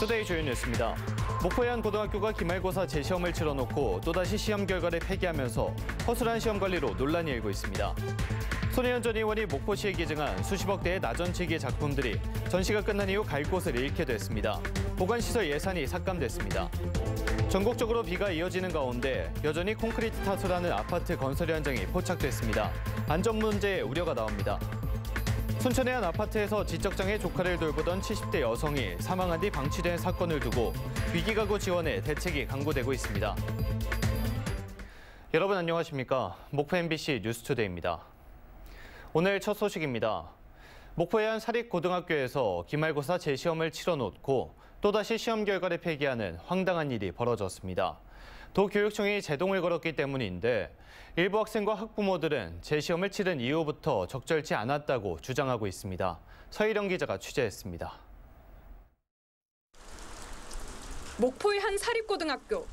뉴스투데이 주요 뉴스입니다. 목포의 한 고등학교가 기말고사 재시험을 치러놓고 또다시 시험 결과를 폐기하면서 허술한 시험 관리로 논란이 일고 있습니다. 손혜원 전 의원이 목포시에 기증한 수십억 대의 나전칠기 작품들이 전시가 끝난 이후 갈 곳을 잃게 됐습니다. 보관시설 예산이 삭감됐습니다. 전국적으로 비가 이어지는 가운데 여전히 콘크리트 타설하는 아파트 건설 현장이 포착됐습니다. 안전 문제에 우려가 나옵니다. 순천의 한 아파트에서 지적장애 조카를 돌보던 70대 여성이 사망한 뒤 방치된 사건을 두고 위기가구 지원에 대책이 강구되고 있습니다. 여러분 안녕하십니까? 목포 MBC 뉴스투데이입니다. 오늘 첫 소식입니다. 목포의 한 사립고등학교에서 기말고사 재시험을 치러놓고 또다시 시험 결과를 폐기하는 황당한 일이 벌어졌습니다. 도교육청이 제동을 걸었기 때문인데 일부 학생과 학부모들은 재시험을 치른 이후부터 적절치 않았다고 주장하고 있습니다. 서희령 기자가 취재했습니다. 목포의 한 사립고등학교.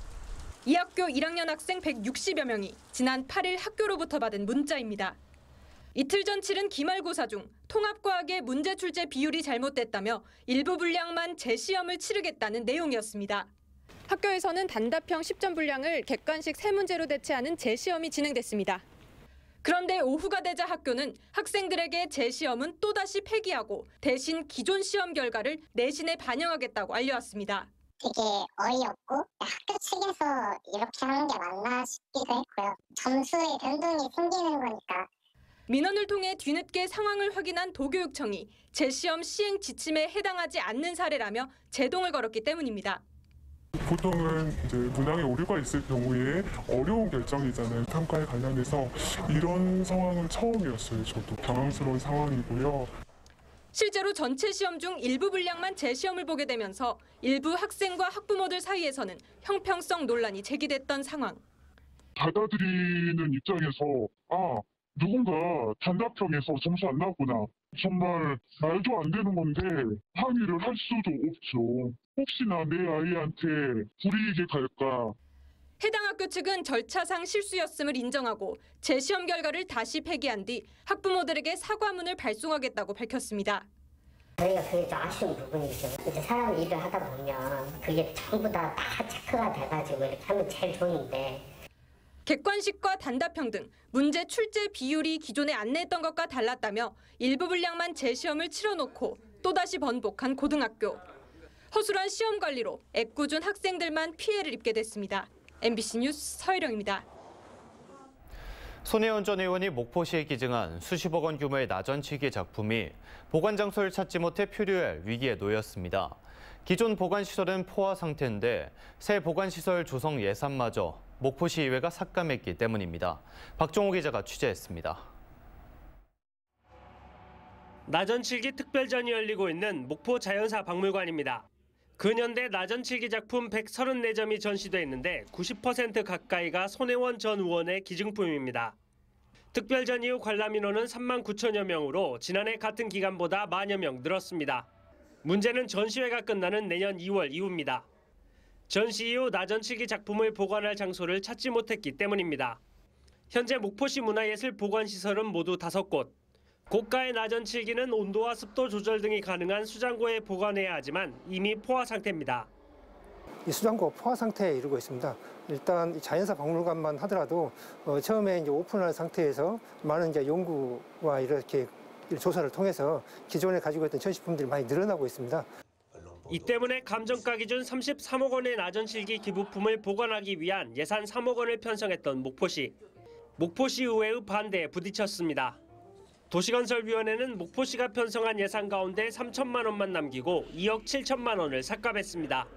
이 학교 1학년 학생 160여 명이 지난 8일 학교로부터 받은 문자입니다. 이틀 전 치른 기말고사 중 통합과학의 문제 출제 비율이 잘못됐다며 일부 분량만 재시험을 치르겠다는 내용이었습니다. 학교에서는 단답형 10점 분량을 객관식 3문제로 대체하는 재시험이 진행됐습니다. 그런데 오후가 되자 학교는 학생들에게 재시험은 또다시 폐기하고 대신 기존 시험 결과를 내신에 반영하겠다고 알려왔습니다. 되게 어이없고 학교 측에서 이렇게 하는 게 맞나 싶기도 했고요. 점수에 변동이 생기는 거니까. 민원을 통해 뒤늦게 상황을 확인한 도교육청이 재시험 시행 지침에 해당하지 않는 사례라며 제동을 걸었기 때문입니다. 보통은 이제 문항에 오류가 있을 경우에 어려운 결정이잖아요. 평가에 관련해서 이런 상황은 처음이었어요. 저도 당황스러운 상황이고요. 실제로 전체 시험 중 일부 분량만 재시험을 보게 되면서 일부 학생과 학부모들 사이에서는 형평성 논란이 제기됐던 상황. 받아들이는 입장에서 누군가 단답형에서 점수 안 나왔구나. 정말 말도 안 되는 건데 항의를 할 수도 없죠. 혹시나 내 아이한테 불이익이 갈까. 해당 학교 측은 절차상 실수였음을 인정하고 재시험 결과를 다시 폐기한 뒤 학부모들에게 사과문을 발송하겠다고 밝혔습니다. 저희가 그게 좀 아쉬운 부분이죠. 이제 사람 일을 하다 보면 그게 전부 다 체크가 돼가지고 이렇게 하면 제일 좋은데. 객관식과 단답형 등 문제 출제 비율이 기존에 안내했던 것과 달랐다며 일부 분량만 재시험을 치러놓고 또다시 번복한 고등학교. 허술한 시험 관리로 애꿎은 학생들만 피해를 입게 됐습니다. MBC 뉴스 서희령입니다. 손혜원 전 의원이 목포시에 기증한 수십억 원 규모의 나전칠기 작품이 보관 장소를 찾지 못해 표류할 위기에 놓였습니다. 기존 보관시설은 포화 상태인데 새 보관시설 조성 예산마저 목포시의회가 삭감했기 때문입니다. 박종호 기자가 취재했습니다. 나전칠기 특별전이 열리고 있는 목포 자연사 박물관입니다. 근현대 나전칠기 작품 134점이 전시돼 있는데 90% 가까이가 손혜원 전 의원의 기증품입니다. 특별전 이후 관람 인원은 3만 9천여 명으로 지난해 같은 기간보다 만여 명 늘었습니다. 문제는 전시회가 끝나는 내년 2월 이후입니다. 전시 이후 나전칠기 작품을 보관할 장소를 찾지 못했기 때문입니다. 현재 목포시 문화예술 보관시설은 모두 5곳. 고가의 나전칠기는 온도와 습도 조절 등이 가능한 수장고에 보관해야 하지만 이미 포화 상태입니다. 이 수장고 포화 상태에 이르고 있습니다. 일단 자연사 박물관만 하더라도 처음에 이제 오픈한 상태에서 많은 이제 연구와 이렇게 조사를 통해서 기존에 가지고 있던 전시품들이 많이 늘어나고 있습니다. 이 때문에 감정가 기준 33억 원의 나전칠기 기부품을 보관하기 위한 예산 3억 원을 편성했던 목포시. 목포시 의회의 반대에 부딪혔습니다. 도시건설위원회는 목포시가 편성한 예산 가운데 3천만 원만 남기고 2억 7천만 원을 삭감했습니다.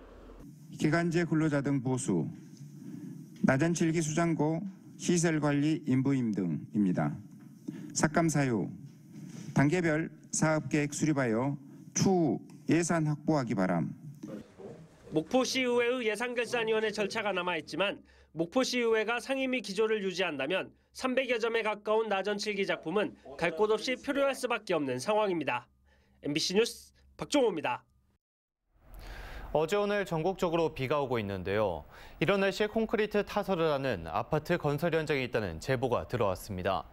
기간제 근로자 등 보수, 나전칠기 수장고, 시설관리 인부임 등입니다. 삭감 사유, 단계별 사업계획 수립하여 추후 예산 확보하기 바람. 목포시의회의 예산결산위원회 절차가 남아있지만 목포시의회가 상임위 기조를 유지한다면 300여 점에 가까운 나전칠기 작품은 갈 곳 없이 표류할 수밖에 없는 상황입니다. MBC 뉴스 박종호입니다. 어제 오늘 전국적으로 비가 오고 있는데요. 이런 날씨에 콘크리트 타설을 하는 아파트 건설 현장이 있다는 제보가 들어왔습니다.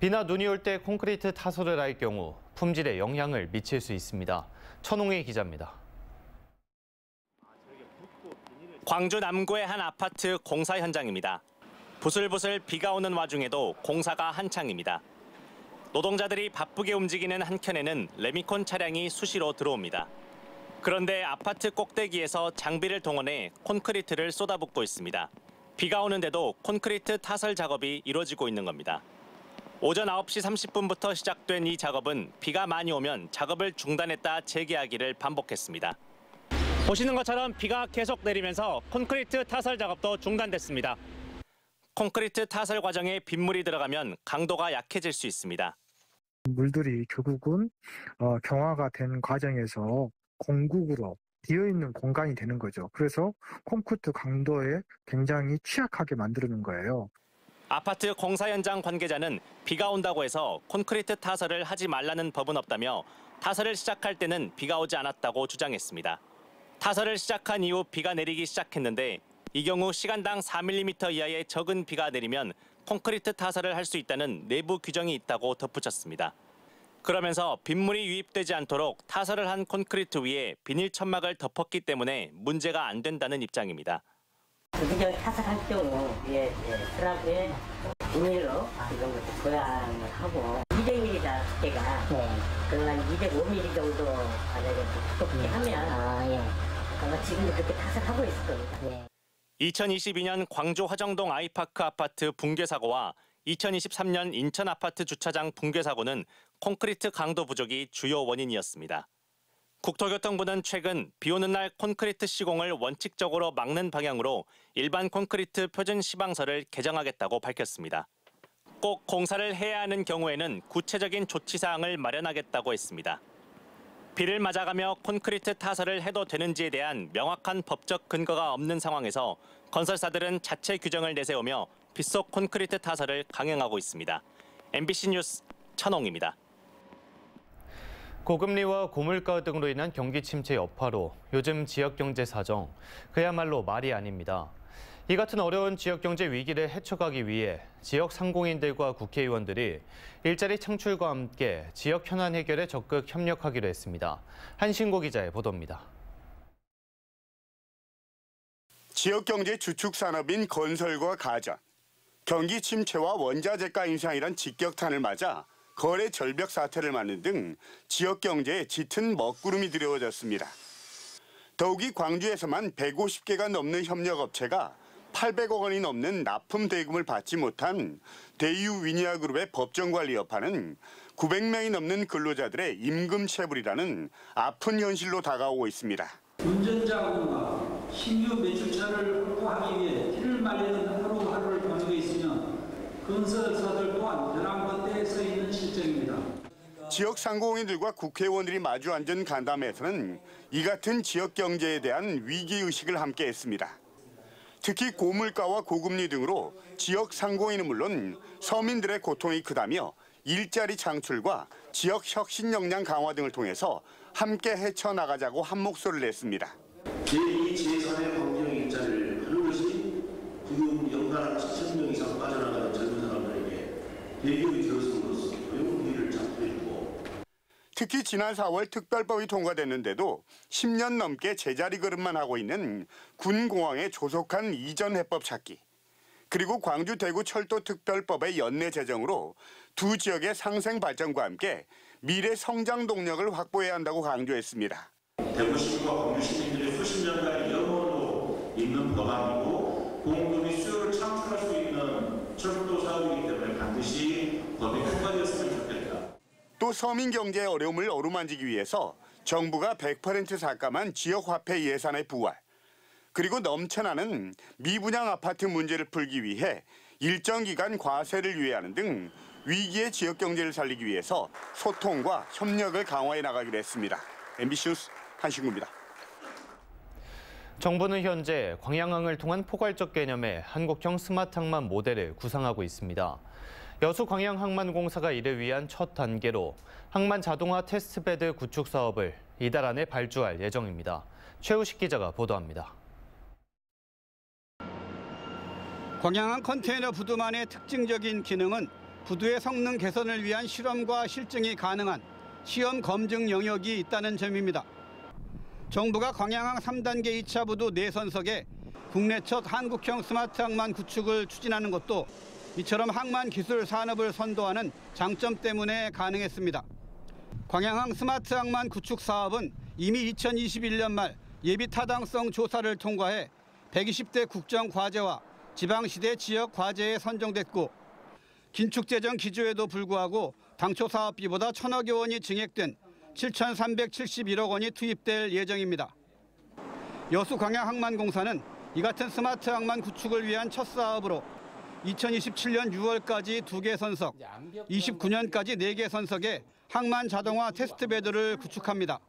비나 눈이 올 때 콘크리트 타설을 할 경우 품질에 영향을 미칠 수 있습니다. 천홍희 기자입니다. 광주 남구의 한 아파트 공사 현장입니다. 부슬부슬 비가 오는 와중에도 공사가 한창입니다. 노동자들이 바쁘게 움직이는 한켠에는 레미콘 차량이 수시로 들어옵니다. 그런데 아파트 꼭대기에서 장비를 동원해 콘크리트를 쏟아붓고 있습니다. 비가 오는데도 콘크리트 타설 작업이 이루어지고 있는 겁니다. 오전 9시 30분부터 시작된 이 작업은 비가 많이 오면 작업을 중단했다 재개하기를 반복했습니다. 보시는 것처럼 비가 계속 내리면서 콘크리트 타설 작업도 중단됐습니다. 콘크리트 타설 과정에 빗물이 들어가면 강도가 약해질 수 있습니다. 물들이 결국은 경화가 된 과정에서 공국으로 비어있는 공간이 되는 거죠. 그래서 콘크리트 강도에 굉장히 취약하게 만드는 거예요. 아파트 공사 현장 관계자는 비가 온다고 해서 콘크리트 타설을 하지 말라는 법은 없다며 타설을 시작할 때는 비가 오지 않았다고 주장했습니다. 타설을 시작한 이후 비가 내리기 시작했는데 이 경우 시간당 4mm 이하의 적은 비가 내리면 콘크리트 타설을 할 수 있다는 내부 규정이 있다고 덧붙였습니다. 그러면서 빗물이 유입되지 않도록 타설을 한 콘크리트 위에 비닐 천막을 덮었기 때문에 문제가 안 된다는 입장입니다. 여기저기 타설할 경우 슬라브에 비닐로 이런 것도 보양을 하고 200mm다 두께가 그러면 205mm 정도 만약에 두껍게 하면 아마 지금도 그렇게 타설하고 있을 겁니다. 2022년 광주 화정동 아이파크 아파트 붕괴 사고와 2023년 인천 아파트 주차장 붕괴 사고는 콘크리트 강도 부족이 주요 원인이었습니다. 국토교통부는 최근 비 오는 날 콘크리트 시공을 원칙적으로 막는 방향으로 일반 콘크리트 표준 시방서를 개정하겠다고 밝혔습니다. 꼭 공사를 해야 하는 경우에는 구체적인 조치사항을 마련하겠다고 했습니다. 비를 맞아가며 콘크리트 타설을 해도 되는지에 대한 명확한 법적 근거가 없는 상황에서 건설사들은 자체 규정을 내세우며 빗속 콘크리트 타설을 강행하고 있습니다. MBC 뉴스 천홍입니다. 고금리와 고물가 등으로 인한 경기 침체 여파로 요즘 지역 경제 사정, 그야말로 말이 아닙니다. 이 같은 어려운 지역 경제 위기를 헤쳐가기 위해 지역 상공인들과 국회의원들이 일자리 창출과 함께 지역 현안 해결에 적극 협력하기로 했습니다. 한신고 기자의 보도입니다. 지역 경제 주축 산업인 건설과 가전, 경기 침체와 원자재가 인상이란 직격탄을 맞아 거래 절벽 사태를 맞는 등 지역 경제에 짙은 먹구름이 드리워졌습니다. 더욱이 광주에서만 150개가 넘는 협력업체가 800억 원이 넘는 납품 대금을 받지 못한 대유 위니아그룹의 법정관리 여파는 900명이 넘는 근로자들의 임금 체불이라는 아픈 현실로 다가오고 있습니다. 운전자원과 신규 매출차를 확보하기 위해 피를 말리는 하루하루를 보내고 있으며 건설사들 또한 벼랑번대에 서 있는 실정입니다. 지역 상공인들과 국회의원들이 마주 앉은 간담회에서는 이 같은 지역 경제에 대한 위기의식을 함께했습니다. 특히 고물가와 고금리 등으로 지역 상공인은 물론 서민들의 고통이 크다며 일자리 창출과 지역 혁신 역량 강화 등을 통해서 함께 헤쳐나가자고 한 목소리를 냈습니다. 제2, 제3의 환경 일자리를 하는 것이 지금 연간 7,000명 이상 빠져나가는 젊은 사람들에게 대기업이 되었음으로써 고용 기회를 창출해주고 특히 지난 4월 특별법이 통과됐는데도 10년 넘게 제자리 걸음만 하고 있는 군공항의 조속한 이전 해법 찾기, 그리고 광주 대구 철도 특별법의 연내 제정으로 두 지역의 상생 발전과 함께 미래 성장 동력을 확보해야 한다고 강조했습니다. 대구 시민과 광주 시민들이 수십 년간의 영원으로 있는 법안이고 공급이 수요를 창출할 수 있는 철도 사업이기 때문에 반드시 법이 통과되었으면 좋겠다. 또 서민 경제의 어려움을 어루만지기 위해서 정부가 100% 삭감한 지역화폐 예산의 부활, 그리고 넘쳐나는 미분양 아파트 문제를 풀기 위해 일정 기간 과세를 유예하는 등 위기의 지역 경제를 살리기 위해서 소통과 협력을 강화해 나가기로 했습니다. MBC 뉴스 한신구입니다. 정부는 현재 광양항을 통한 포괄적 개념의 한국형 스마트 항만 모델을 구상하고 있습니다. 여수 광양항만공사가 이를 위한 첫 단계로 항만 자동화 테스트베드 구축 사업을 이달 안에 발주할 예정입니다. 최우식 기자가 보도합니다. 광양항 컨테이너 부두만의 특징적인 기능은 부두의 성능 개선을 위한 실험과 실증이 가능한 시험 검증 영역이 있다는 점입니다. 정부가 광양항 3단계 2차 부두 내선석에 국내 첫 한국형 스마트 항만 구축을 추진하는 것도 이처럼 항만 기술 산업을 선도하는 장점 때문에 가능했습니다. 광양항 스마트 항만 구축 사업은 이미 2021년 말 예비 타당성 조사를 통과해 120대 국정 과제와 지방시대 지역 과제에 선정됐고 긴축 재정 기조에도 불구하고 당초 사업비보다 1,000여 원이 증액된 7,371억 원이 투입될 예정입니다. 여수 광양항만공사는 이 같은 스마트 항만 구축을 위한 첫 사업으로 2027년 6월까지 2개 선석, 29년까지 4개 선석에 항만 자동화 테스트베드를 구축합니다.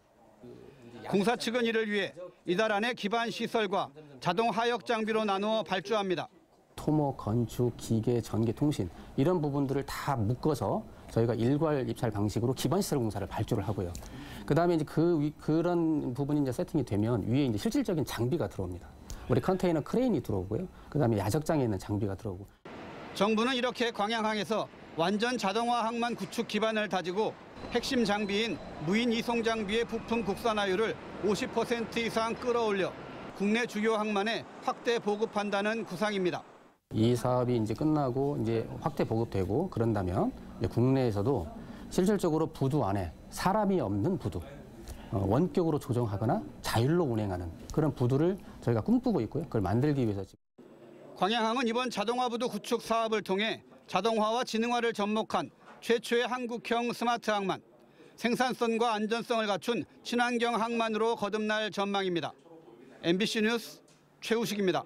공사 측은 이를 위해 이달 안에 기반 시설과 자동 하역 장비로 나누어 발주합니다. 토목, 건축, 기계, 전기, 통신 이런 부분들을 다 묶어서 저희가 일괄 입찰 방식으로 기반 시설 공사를 발주를 하고요. 그다음에 이제 그런 부분이 이제 세팅이 되면 위에 이제 실질적인 장비가 들어옵니다. 우리 컨테이너 크레인이 들어오고요. 그다음에 야적장에 있는 장비가 들어오고. 정부는 이렇게 광양항에서 완전 자동화 항만 구축 기반을 다지고 핵심 장비인 무인 이송 장비의 부품 국산화율을 50% 이상 끌어올려 국내 주요 항만에 확대 보급한다는 구상입니다. 이 사업이 이제 끝나고 이제 확대 보급되고 그런다면 이제 국내에서도 실질적으로 부두 안에 사람이 없는 부두, 원격으로 조정하거나 자율로 운행하는 그런 부두를 저희가 꿈꾸고 있고요. 그걸 만들기 위해서 지금. 광양항은 이번 자동화 부두 구축 사업을 통해 자동화와 지능화를 접목한 최초의 한국형 스마트 항만, 생산성과 안전성을 갖춘 친환경 항만으로 거듭날 전망입니다. MBC 뉴스 최우식입니다.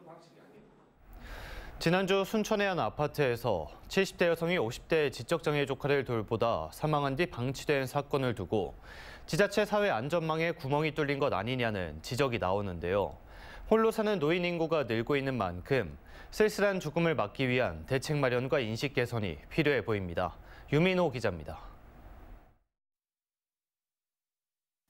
지난주 순천의 한 아파트에서 70대 여성이 50대 지적장애 조카를 돌보다 사망한 뒤 방치된 사건을 두고 지자체 사회 안전망에 구멍이 뚫린 것 아니냐는 지적이 나오는데요. 홀로 사는 노인 인구가 늘고 있는 만큼 쓸쓸한 죽음을 막기 위한 대책 마련과 인식 개선이 필요해 보입니다. 유민호 기자입니다.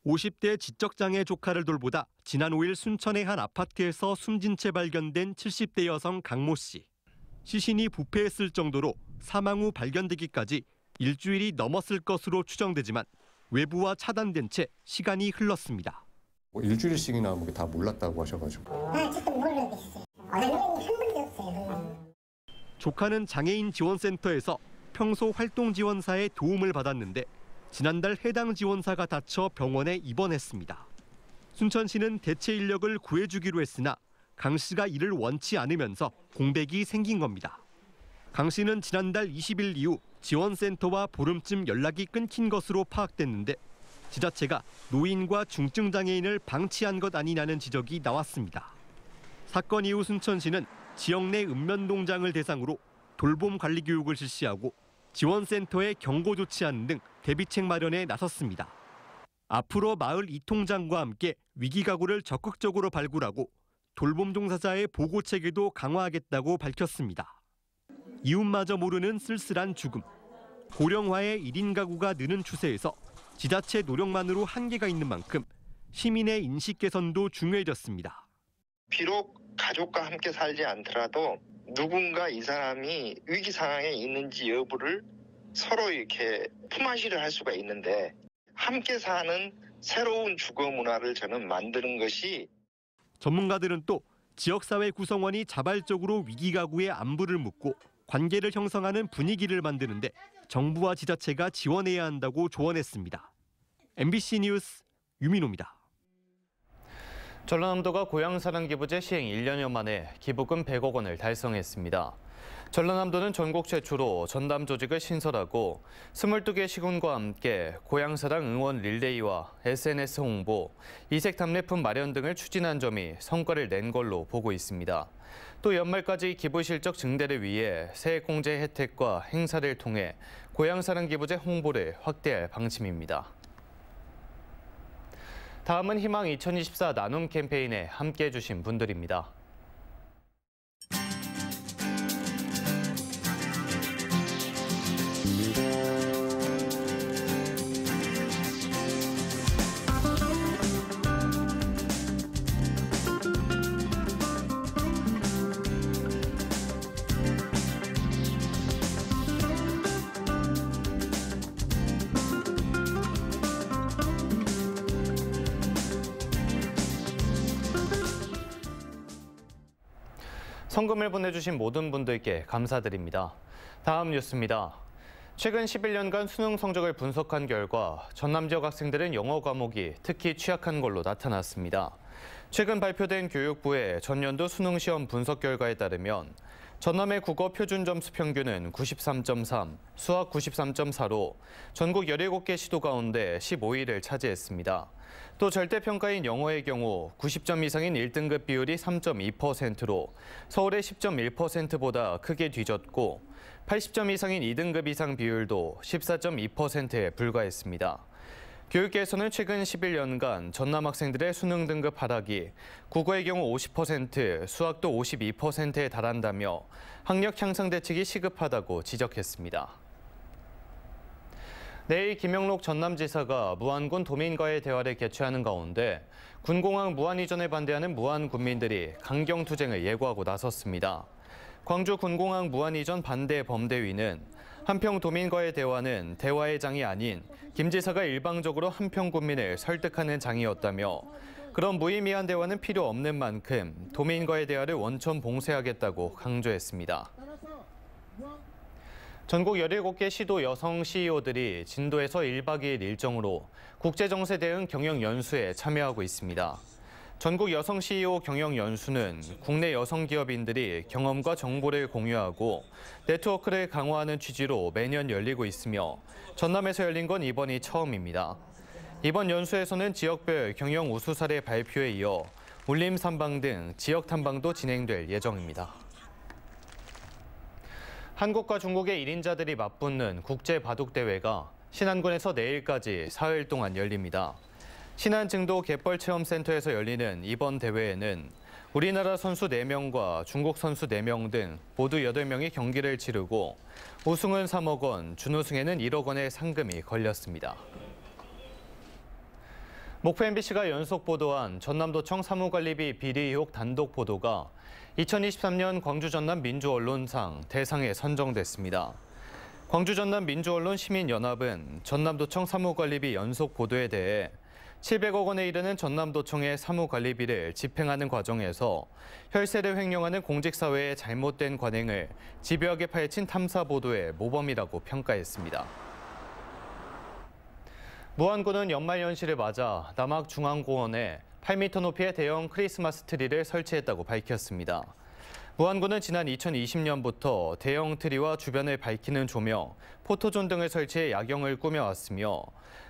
50대 지적장애 조카를 돌보다 지난 5일 순천의 한 아파트에서 숨진 채 발견된 70대 여성 강모 씨. 시신이 부패했을 정도로 사망 후 발견되기까지 일주일이 넘었을 것으로 추정되지만 외부와 차단된 채 시간이 흘렀습니다. 일주일씩이나 다 몰랐다고 하셔가지고. 저도 몰랐어요. 한 번도 없어요. 조카는 장애인 지원센터에서 평소 활동 지원사의 도움을 받았는데 지난달 해당 지원사가 다쳐 병원에 입원했습니다. 순천시는 대체 인력을 구해주기로 했으나 강 씨가 이를 원치 않으면서 공백이 생긴 겁니다. 강 씨는 지난달 20일 이후 지원센터와 보름쯤 연락이 끊긴 것으로 파악됐는데 지자체가 노인과 중증장애인을 방치한 것 아니냐는 지적이 나왔습니다. 사건 이후 순천시는 지역 내 읍면동장을 대상으로 돌봄 관리 교육을 실시하고 지원센터에 경고 조치하는 등 대비책 마련에 나섰습니다. 앞으로 마을 이통장과 함께 위기가구를 적극적으로 발굴하고 돌봄 종사자의 보고 체계도 강화하겠다고 밝혔습니다. 이웃마저 모르는 쓸쓸한 죽음. 고령화의 1인 가구가 느는 추세에서 지자체 노력만으로 한계가 있는 만큼 시민의 인식 개선도 중요해졌습니다. 비록 가족과 함께 살지 않더라도 누군가 이 사람이 위기 상황에 있는지 여부를 서로 이렇게 품앗이를 할 수가 있는데 함께 사는 새로운 주거 문화를 저는 만드는 것이. 전문가들은 또 지역사회 구성원이 자발적으로 위기가구의 안부를 묻고 관계를 형성하는 분위기를 만드는데 정부와 지자체가 지원해야 한다고 조언했습니다. MBC 뉴스 유민호입니다. 전라남도가 고향사랑기부제 시행 1년여 만에 기부금 100억 원을 달성했습니다. 전라남도는 전국 최초로 전담 조직을 신설하고 22개 시군과 함께 고향사랑 응원 릴레이와 SNS 홍보, 이색 답례품 마련 등을 추진한 점이 성과를 낸 걸로 보고 있습니다. 또 연말까지 기부 실적 증대를 위해 세액공제 혜택과 행사를 통해 고향사랑기부제 홍보를 확대할 방침입니다. 다음은 희망 2024 나눔 캠페인에 함께해 주신 분들입니다. 성금을 보내주신 모든 분들께 감사드립니다. 다음 뉴스입니다. 최근 11년간 수능 성적을 분석한 결과 전남 지역 학생들은 영어 과목이 특히 취약한 걸로 나타났습니다. 최근 발표된 교육부의 전년도 수능 시험 분석 결과에 따르면 전남의 국어 표준 점수 평균은 93.3, 수학 93.4로 전국 17개 시도 가운데 15위를 차지했습니다. 또 절대평가인 영어의 경우 90점 이상인 1등급 비율이 3.2%로 서울의 10.1%보다 크게 뒤졌고 80점 이상인 2등급 이상 비율도 14.2%에 불과했습니다. 교육계에서는 최근 11년간 전남 학생들의 수능 등급 하락이 국어의 경우 50%, 수학도 52%에 달한다며 학력 향상 대책이 시급하다고 지적했습니다. 내일 김영록 전남지사가 무안군 도민과의 대화를 개최하는 가운데 군공항 무안 이전에 반대하는 무안 군민들이 강경투쟁을 예고하고 나섰습니다. 광주 군공항 무안 이전 반대 범대위는 한평 도민과의 대화는 대화의 장이 아닌 김 지사가 일방적으로 한평 군민을 설득하는 장이었다며 그런 무의미한 대화는 필요 없는 만큼 도민과의 대화를 원천 봉쇄하겠다고 강조했습니다. 전국 17개 시도 여성 CEO들이 진도에서 1박 2일 일정으로 국제정세 대응 경영연수에 참여하고 있습니다. 전국 여성 CEO 경영연수는 국내 여성 기업인들이 경험과 정보를 공유하고 네트워크를 강화하는 취지로 매년 열리고 있으며 전남에서 열린 건 이번이 처음입니다. 이번 연수에서는 지역별 경영 우수 사례 발표에 이어 울림 삼방 등 지역 탐방도 진행될 예정입니다. 한국과 중국의 1인자들이 맞붙는 국제바둑대회가 신안군에서 내일까지 사흘 동안 열립니다. 신안증도 갯벌체험센터에서 열리는 이번 대회에는 우리나라 선수 4명과 중국 선수 4명 등 모두 8명이 경기를 치르고 우승은 3억 원, 준우승에는 1억 원의 상금이 걸렸습니다. 목포 MBC가 연속 보도한 전남도청 사무관리비 비리 의혹 단독 보도가 2023년 광주 전남 민주언론상 대상에 선정됐습니다. 광주 전남 민주언론 시민연합은 전남도청 사무관리비 연속 보도에 대해 700억 원에 이르는 전남도청의 사무관리비를 집행하는 과정에서 혈세를 횡령하는 공직사회의 잘못된 관행을 집요하게 파헤친 탐사보도의 모범이라고 평가했습니다. 무안군은 연말연시를 맞아 남학중앙공원에 8m 높이의 대형 크리스마스 트리를 설치했다고 밝혔습니다. 무안군은 지난 2020년부터 대형 트리와 주변을 밝히는 조명, 포토존 등을 설치해 야경을 꾸며왔으며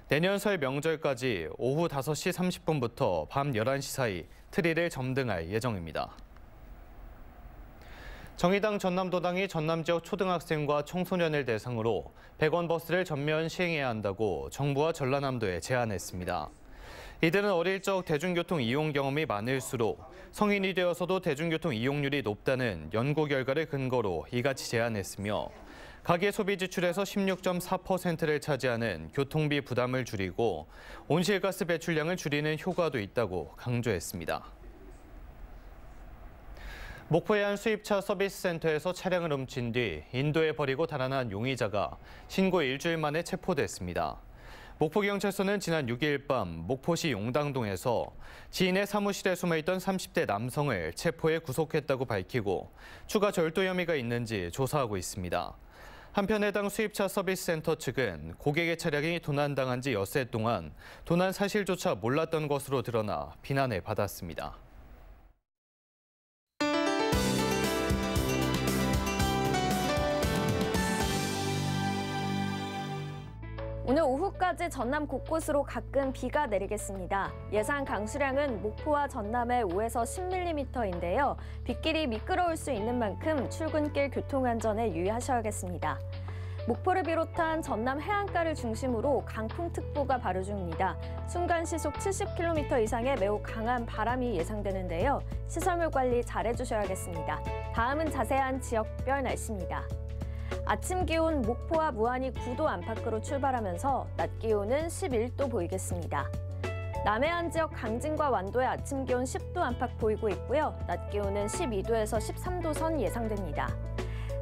내년 설 명절까지 오후 5시 30분부터 밤 11시 사이 트리를 점등할 예정입니다. 정의당 전남도당이 전남 지역 초등학생과 청소년을 대상으로 100원 버스를 전면 시행해야 한다고 정부와 전라남도에 제안했습니다. 이들은 어릴 적 대중교통 이용 경험이 많을수록 성인이 되어서도 대중교통 이용률이 높다는 연구 결과를 근거로 이같이 제안했으며 가계 소비 지출에서 16.4%를 차지하는 교통비 부담을 줄이고 온실가스 배출량을 줄이는 효과도 있다고 강조했습니다. 목포의 한 수입차 서비스 센터에서 차량을 훔친 뒤 인도에 버리고 달아난 용의자가 신고 일주일 만에 체포됐습니다. 목포경찰서는 지난 6일 밤 목포시 용당동에서 지인의 사무실에 숨어있던 30대 남성을 체포해 구속했다고 밝히고 추가 절도 혐의가 있는지 조사하고 있습니다. 한편 해당 수입차 서비스 센터 측은 고객의 차량이 도난당한 지 엿새 동안 도난 사실조차 몰랐던 것으로 드러나 비난을 받았습니다. 오늘 오후까지 전남 곳곳으로 가끔 비가 내리겠습니다. 예상 강수량은 목포와 전남에 5에서 10mm인데요. 빗길이 미끄러울 수 있는 만큼 출근길 교통안전에 유의하셔야겠습니다. 목포를 비롯한 전남 해안가를 중심으로 강풍특보가 발효 중입니다. 순간 시속 70km 이상의 매우 강한 바람이 예상되는데요. 시설물 관리 잘해주셔야겠습니다. 다음은 자세한 지역별 날씨입니다. 아침 기온 목포와 무안이 9도 안팎으로 출발하면서 낮 기온은 11도 보이겠습니다. 남해안 지역 강진과 완도의 아침 기온 10도 안팎 보이고 있고요. 낮 기온은 12도에서 13도 선 예상됩니다.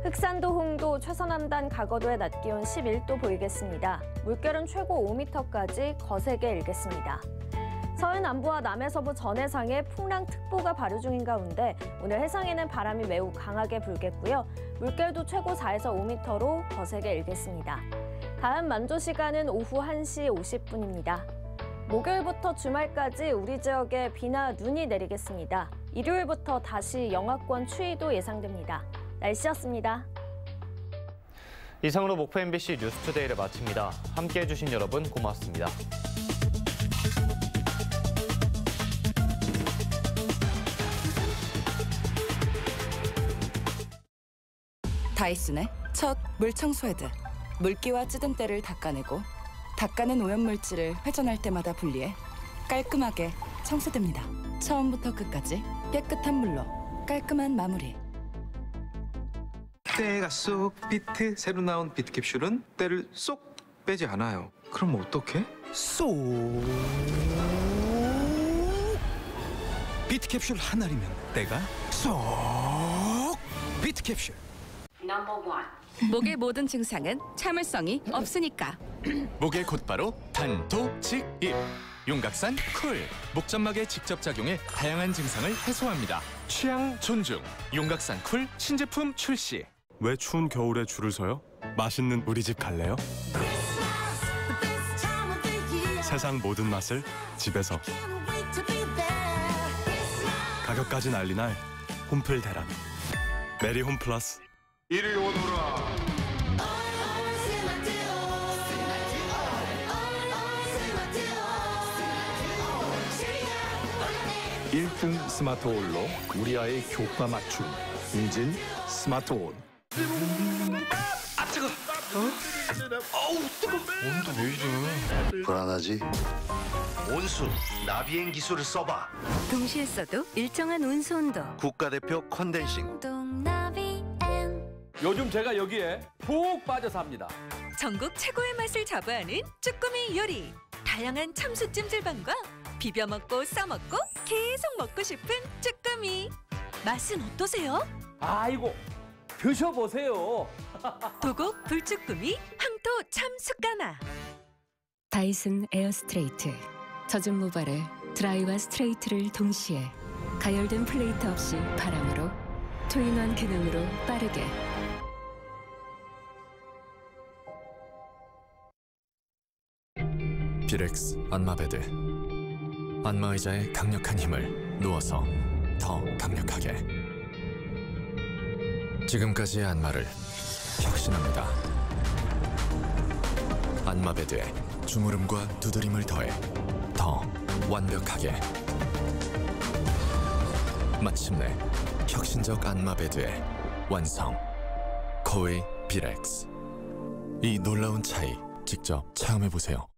흑산도, 홍도, 최서남단, 가거도의 낮 기온 11도 보이겠습니다. 물결은 최고 5m까지 거세게 일겠습니다. 서해 남부와 남해서부 전 해상에 풍랑특보가 발효 중인 가운데 오늘 해상에는 바람이 매우 강하게 불겠고요. 물결도 최고 4에서 5m로 거세게 일겠습니다. 다음 만조 시간은 오후 1시 50분입니다. 목요일부터 주말까지 우리 지역에 비나 눈이 내리겠습니다. 일요일부터 다시 영하권 추위도 예상됩니다. 날씨였습니다. 이상으로 목포 MBC 뉴스투데이를 마칩니다. 함께해 주신 여러분 고맙습니다. 다이슨의 첫 물청소 헤드. 물기와 찌든 때를 닦아내고 닦아낸 오염물질을 회전할 때마다 분리해 깔끔하게 청소됩니다. 처음부터 끝까지 깨끗한 물로 깔끔한 마무리. 때가 쏙 비트. 새로 나온 비트 캡슐은 때를 쏙 빼지 않아요. 그럼 어떡해? 쏙 비트 캡슐 하나리면 때가 쏙 비트 캡슐. 목의 모든 증상은 참을성이 없으니까. 목의 곧바로 단도직입. 용각산 쿨. 목점막에 직접 작용해 다양한 증상을 해소합니다. 취향 존중. 용각산 쿨 신제품 출시. 왜 추운 겨울에 줄을 서요? 맛있는 우리 집 갈래요? 세상 모든 맛을 집에서. 가격까지 난리 날 홈플 대란. 메리 홈 플러스. 이리 오너라. 1등 스마트홀로 우리 아이 교과 맞춤 인진 스마트홀. 아 뜨거. 어우 뜨거. 온도 왜 이래? 불안하지? 온수 나비행 기술을 써봐. 동시에 써도 일정한 온수 온도. 국가대표 컨덴싱. 요즘 제가 여기에 푹 빠져 삽니다. 전국 최고의 맛을 자부하는 쭈꾸미 요리. 다양한 참수 찜질방과 비벼 먹고 싸 먹고 계속 먹고 싶은 쭈꾸미. 맛은 어떠세요? 아이고 드셔보세요. 도곡 불쭈꾸미 황토 참숯가마. 다이슨 에어 스트레이트. 젖은 모발에 드라이와 스트레이트를 동시에 가열된 플레이트 없이 바람으로 투인원 기능으로 빠르게. 비렉스 안마베드. 안마의자의 강력한 힘을 누워서 더 강력하게. 지금까지의 안마를 혁신합니다. 안마베드에 주무름과 두드림을 더해 더 완벽하게. 마침내 혁신적 안마베드의 완성. 거의 비렉스. 이 놀라운 차이 직접 체험해보세요.